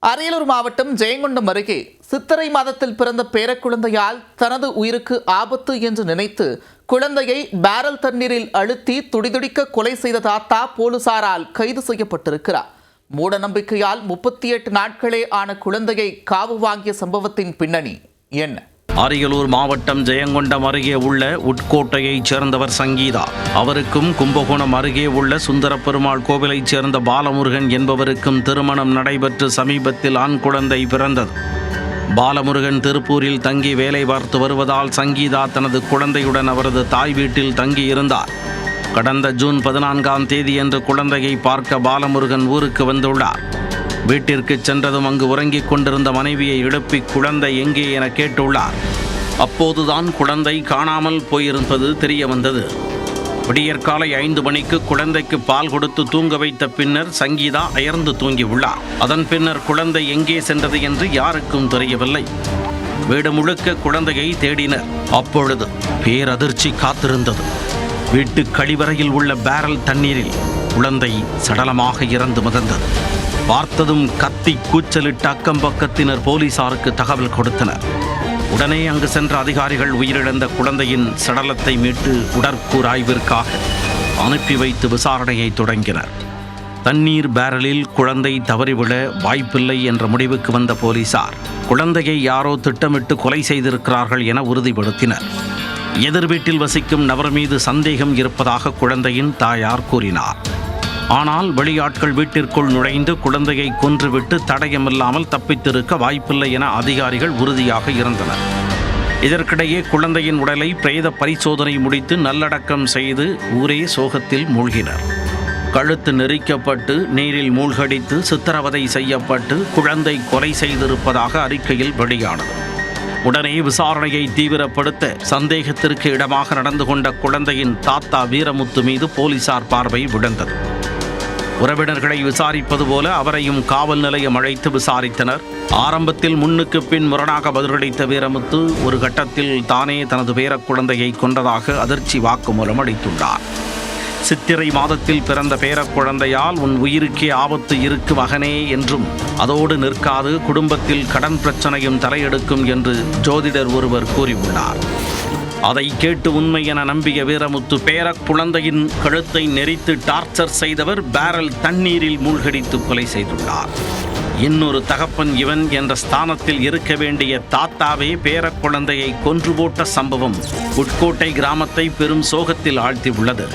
அரியலூர் மாவட்டம் ஜெயங்கொண்டம் அருகே சித்திரை மாதத்தில் பிறந்த பேரக்குழந்தையால் தனது உயிருக்கு ஆபத்து என்று நினைத்து குழந்தையை பேரல் தண்ணீரில் அழுத்தி துடிதுடிக்க கொலை செய்த தாத்தா போலீசாரால் கைது செய்யப்பட்டிருக்கிறார். மூட நம்பிக்கையால் 38 நாட்களே ஆன குழந்தையை காவு வாங்கிய சம்பவத்தின் பின்னணி என்ன? அரியலூர் மாவட்டம் ஜெயங்கொண்டம் அருகே உள்ள உட்கோட்டையைச் சேர்ந்தவர் சங்கீதா. அவருக்கும் கும்பகோணம் அருகே உள்ள சுந்தரப்பெருமாள் கோவிலைச் சேர்ந்த பாலமுருகன் என்பவருக்கும் திருமணம் நடைபெற்று சமீபத்தில் ஆண் குழந்தை பிறந்தது. பாலமுருகன் திருப்பூரில் தங்கி வேலை பார்த்து வருவதால் சங்கீதா தனது குழந்தையுடன் அவரது தாய் வீட்டில் தங்கியிருந்தார். கடந்த ஜூன் 14ஆம் தேதியன்று குழந்தையை பார்க்க பாலமுருகன் ஊருக்கு வந்துள்ளார். வீட்டிற்கு சென்றதும் அங்கு உறங்கிக் கொண்டிருந்த மனைவியை எழுப்பி குழந்தை எங்கே என கேட்டுள்ளார். அப்போதுதான் குழந்தை காணாமல் போயிருப்பது தெரிய வந்தது. விடியற்காலை 5 மணிக்கு குழந்தைக்கு பால் கொடுத்து தூங்க வைத்த பின்னர் சங்கீதா அயர்ந்து தூங்கியுள்ளார். அதன் பின்னர் குழந்தை எங்கே சென்றது என்று யாருக்கும் தெரியவில்லை. வீடு முழுக்க குழந்தையை தேடினர். அப்பொழுது பேரதிர்ச்சி காத்திருந்தது. வீட்டு கழிவறையில் உள்ள பேரல் தண்ணீரில் குழந்தை சடலமாக இறந்து மிதந்தது. பார்த்ததும் கத்தி கூச்சலிட்ட அக்கம் பக்கத்தினர் போலீசாருக்கு தகவல் கொடுத்தனர். உடனே அங்கு சென்ற அதிகாரிகள் உயிரிழந்த குழந்தையின் சடலத்தை மீட்டு உடற்கூறு ஆய்விற்காக அனுப்பி வைத்து விசாரணையை தொடங்கினர். தண்ணீர் பேரலில் குழந்தை தவறிவிட வாய்ப்பில்லை என்ற முடிவுக்கு வந்த போலீசார் குழந்தையை யாரோ திட்டமிட்டு கொலை செய்திருக்கிறார்கள் என உறுதிப்படுத்தினர். எதிர் வீட்டில் வசிக்கும் நபர் மீது சந்தேகம் இருப்பதாக குழந்தையின் தாயார் கூறினார். ஆனால் வெளியாட்கள் வீட்டிற்குள் நுழைந்து குழந்தையை கொன்றுவிட்டு தடயமில்லாமல் தப்பித்திருக்க வாய்ப்பில்லை என அதிகாரிகள் உறுதியாக இருந்தனர். இதற்கிடையே குழந்தையின் உடலை பிரேத பரிசோதனை முடித்து நல்லடக்கம் செய்து ஊரே சோகத்தில் மூழ்கினர். கழுத்து நெரிக்கப்பட்டு நீரில் மூழ்கடித்து சித்திரவதை செய்யப்பட்டு குழந்தை கொலை செய்திருப்பதாக அறிக்கையில் வெளியானது. உடனே விசாரணையை தீவிரப்படுத்த சந்தேகத்திற்கு இடமாக நடந்து கொண்ட குழந்தையின் தாத்தா வீரமுத்து மீது போலீசார் பார்வை விழுந்தது. உறவினர்களை விசாரிப்பது போல அவரையும் காவல் நிலையம் அழைத்து விசாரித்தனர். ஆரம்பத்தில் முன்னுக்கு பின் முரணாக பதிலளித்த வீரமுத்து ஒரு கட்டத்தில் தானே தனது பேரக்குழந்தையை கொன்றதாக அதிர்ச்சி வாக்குமூலம் அளித்துள்ளார். சித்திரை மாதத்தில் பிறந்த பேரக்குழந்தையால் உன் உயிருக்கே ஆபத்து இருக்கு மகனே என்றும், அதோடு நிற்காது குடும்பத்தில் கடன் பிரச்சனையும் தலையெடுக்கும் என்று ஜோதிடர் ஒருவர் கூறியுள்ளார். அதை கேட்டு உண்மை என நம்பிய வீரமுத்து பேரக்குழந்தையின் கழுத்தை நெரித்து டார்ச்சர் செய்தவர் பேரல் தண்ணீரில் மூழ்கடித்து கொலை செய்துள்ளார். இன்னொரு தகப்பன் இவன் என்ற ஸ்தானத்தில் இருக்க வேண்டிய தாத்தாவே பேரக்குழந்தையை கொன்று போட்ட சம்பவம் உட்கோட்டை கிராமத்தை பெரும் சோகத்தில் ஆழ்த்தியுள்ளது.